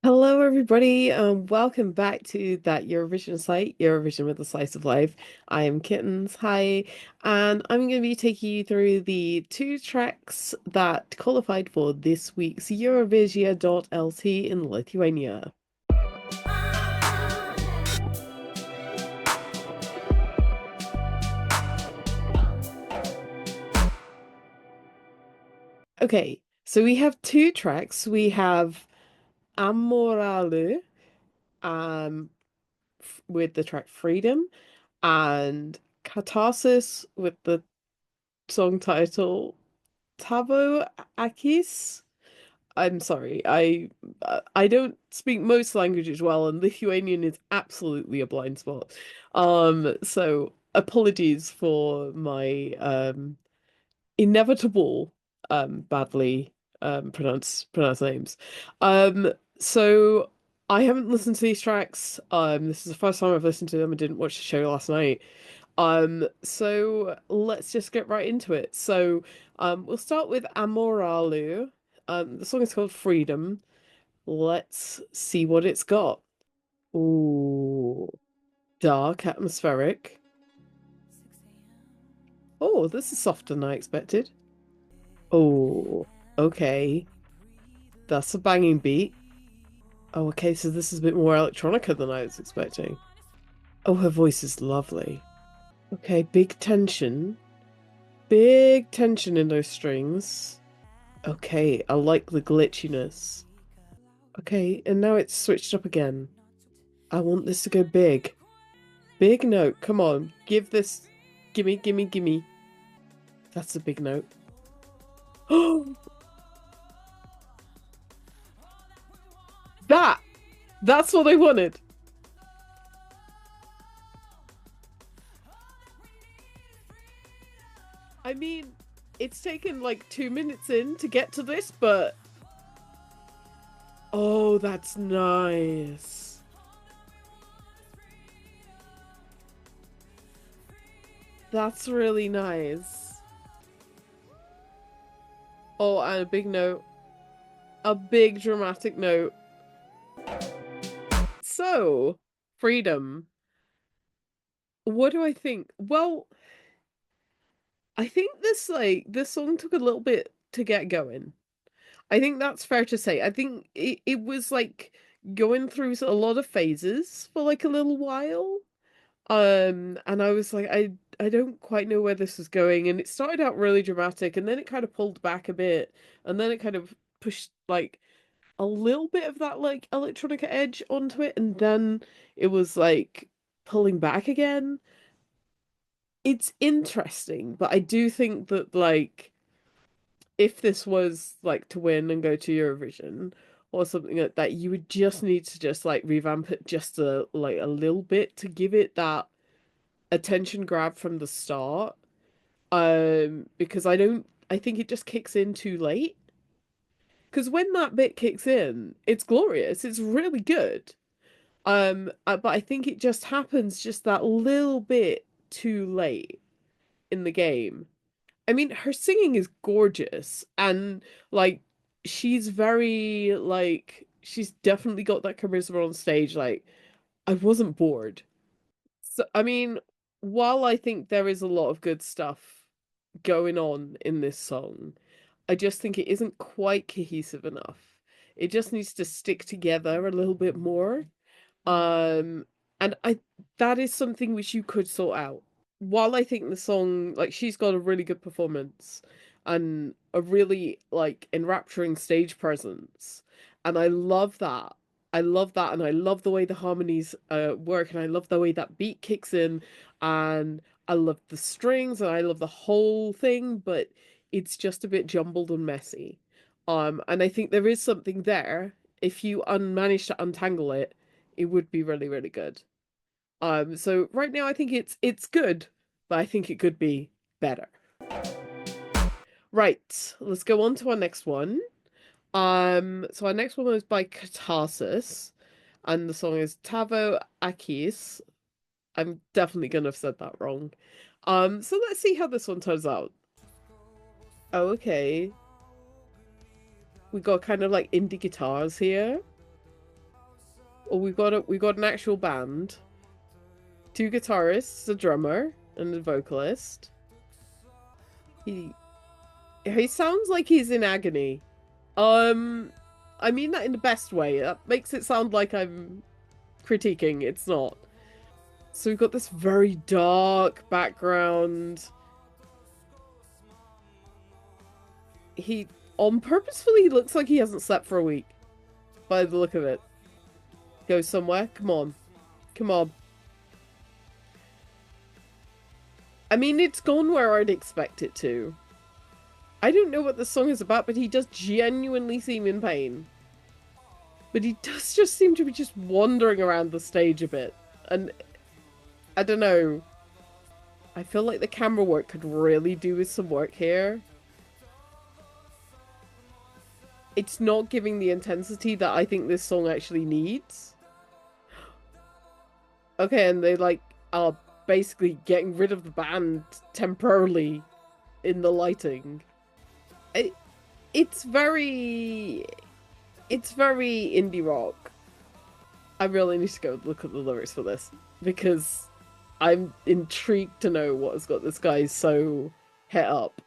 Hello, everybody. Welcome back to that Eurovision site, Eurovision with a Slice of Life. I am Kittens. Hi, and I'm going to be taking you through the two tracks that qualified for this week's Eurovizija.LT in Lithuania. Okay, so we have two tracks. We have Amoralu, um, with the track Freedom, and Katarsis with the song title Tavo, akys. I'm sorry, I don't speak most languages well, and Lithuanian is absolutely a blind spot. So apologies for my inevitable badly pronounce names. So I haven't listened to these tracks. This is the first time I've listened to them. I didn't watch the show last night. So let's just get right into it. We'll start with Amoralu. The song is called Freedom. Let's see what it's got. Ooh, dark, atmospheric. Oh, this is softer than I expected. Oh, okay. That's a banging beat. Oh, okay, so this is a bit more electronica than I was expecting. Oh, her voice is lovely. Okay, big tension. Big tension in those strings. Okay, I like the glitchiness. Okay, and now it's switched up again. I want this to go big. Big note. Come on. Give this. Gimme, gimme, gimme. That's a big note. Oh, that! That's what I wanted. I mean, it's taken like 2 minutes in to get to this, but oh, that's nice. That's really nice. Oh, and a big note. A big dramatic note. So, freedom. What do I think? Well, I think this song took a little bit to get going. I think that's fair to say. I think it was like going through a lot of phases for like a little while. And I was like, I don't quite know where this is going. And it started out really dramatic, and then it kind of pulled back a bit, and then it kind of pushed like a little bit of that like electronica edge onto it, and then it was like pulling back again. It's interesting, but I do think that like if this was like to win and go to Eurovision or something like that, you would just need to just like revamp it just a little bit to give it that attention grab from the start. Because I think it just kicks in too late. Because when that bit kicks in, it's glorious. It's really good. But I think it just happens just that little bit too late in the game. I mean, her singing is gorgeous, and like she's very like she's definitely got that charisma on stage. Like I wasn't bored. So I mean, while I think there is a lot of good stuff going on in this song, I just think it isn't quite cohesive enough. It just needs to stick together a little bit more. Um, and I that is something which you could sort out. While I think the song, like she's got a really good performance and a really like enrapturing stage presence, and I love that. I love that, and I love the way the harmonies work, and I love the way that beat kicks in, and I love the strings, and I love the whole thing, but it's just a bit jumbled and messy. And I think there is something there. If you manage to untangle it, it would be really, really good. So right now I think it's good, but I think it could be better. Right, let's go on to our next one. So our next one is by Katarsis, and the song is Tavo, akys. I'm definitely gonna have said that wrong. So let's see how this one turns out. Oh, okay. We got kind of like indie guitars here. Oh, we got an actual band. Two guitarists, a drummer, and a vocalist. He he sounds like he's in agony. Um, I mean that in the best way. That makes it sound like I'm critiquing. It's not. So we've got this very dark background. He on purposefully looks like he hasn't slept for a week by the look of it. Go somewhere. Come on. Come on. I mean, it's gone where I'd expect it to. I don't know what the song is about, but he does genuinely seem in pain. But he does just seem to be just wandering around the stage a bit. And I don't know. I feel like the camera work could really do with some work here. It's not giving the intensity that I think this song actually needs. Okay, and they like are basically getting rid of the band temporarily in the lighting. It, it's very it's very indie rock. I really need to go look at the lyrics for this because I'm intrigued to know what has got this guy so het up.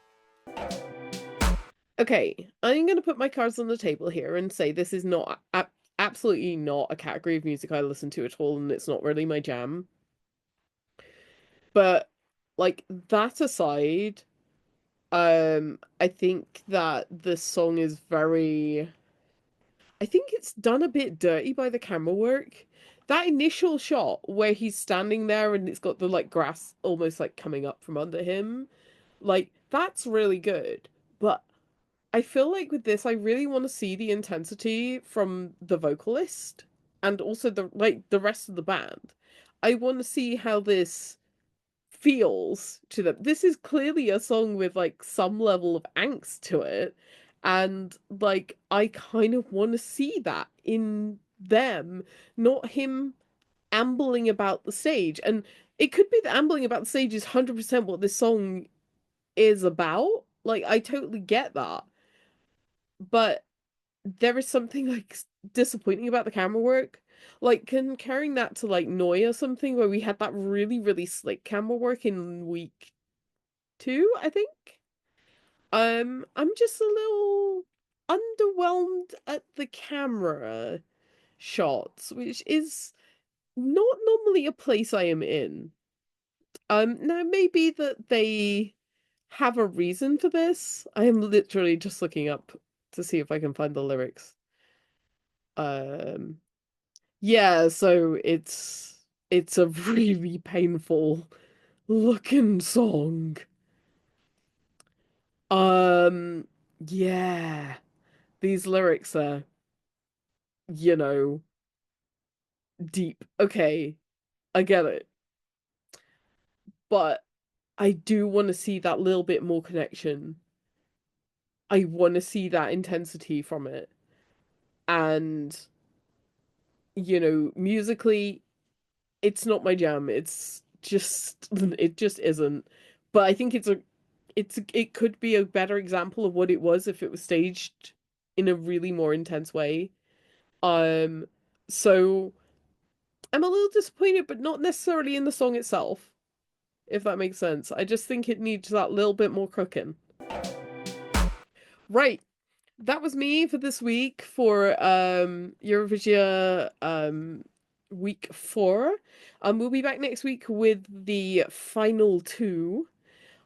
Okay, I'm gonna put my cards on the table here and say this is not absolutely not a category of music I listen to at all, and it's not really my jam. But like that aside, I think that the song is very. I think it's done a bit dirty by the camera work. That initial shot where he's standing there and it's got the like grass almost like coming up from under him, like that's really good. But I feel like with this, I really want to see the intensity from the vocalist and also the rest of the band. I want to see how this feels to them. This is clearly a song with like some level of angst to it. And like I kind of want to see that in them, not him ambling about the stage. And it could be that ambling about the stage is 100% what this song is about. Like I totally get that. But there is something like disappointing about the camera work. Like comparing that to like Noi or something where we had that really, really slick camera work in week two, I think. I'm just a little underwhelmed at the camera shots, which is not normally a place I am in. Now maybe that they have a reason for this. I am literally just looking up to see if I can find the lyrics. Um, yeah, so it's a really painful looking song. Um, yeah, these lyrics are, you know, deep. Okay, I get it. But I do want to see that little bit more connection. I want to see that intensity from it. And, musically, it's not my jam. It just isn't. But I think it could be a better example of what it was if it was staged in a really more intense way. Um, so I'm a little disappointed, but not necessarily in the song itself, if that makes sense. I just think it needs that little bit more cooking. Right. That was me for this week for Eurovision week 4. We'll be back next week with the final two.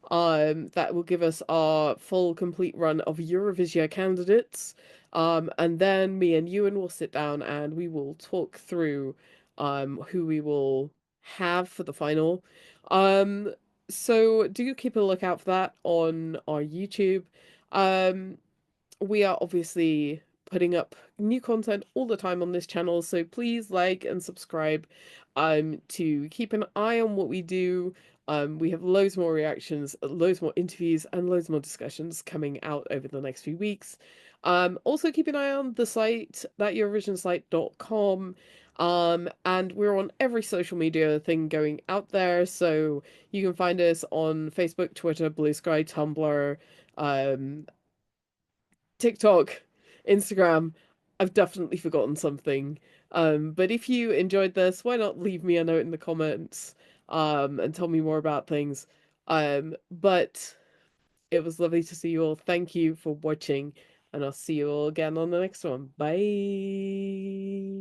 That will give us our full complete run of Eurovision candidates. And then me and Ewan will sit down and we will talk through who we will have for the final. Um, so do keep a lookout for that on our YouTube. Um, we are obviously putting up new content all the time on this channel, so please like and subscribe to keep an eye on what we do. We have loads more reactions, loads more interviews, and loads more discussions coming out over the next few weeks. Also keep an eye on the site, thateurovisionsite.com. And we're on every social media thing going out there, so you can find us on Facebook, Twitter, Blue Sky, Tumblr, TikTok, Instagram. I've definitely forgotten something. But if you enjoyed this, why not leave me a note in the comments, and tell me more about things. But it was lovely to see you all. Thank you for watching, and I'll see you all again on the next one. Bye.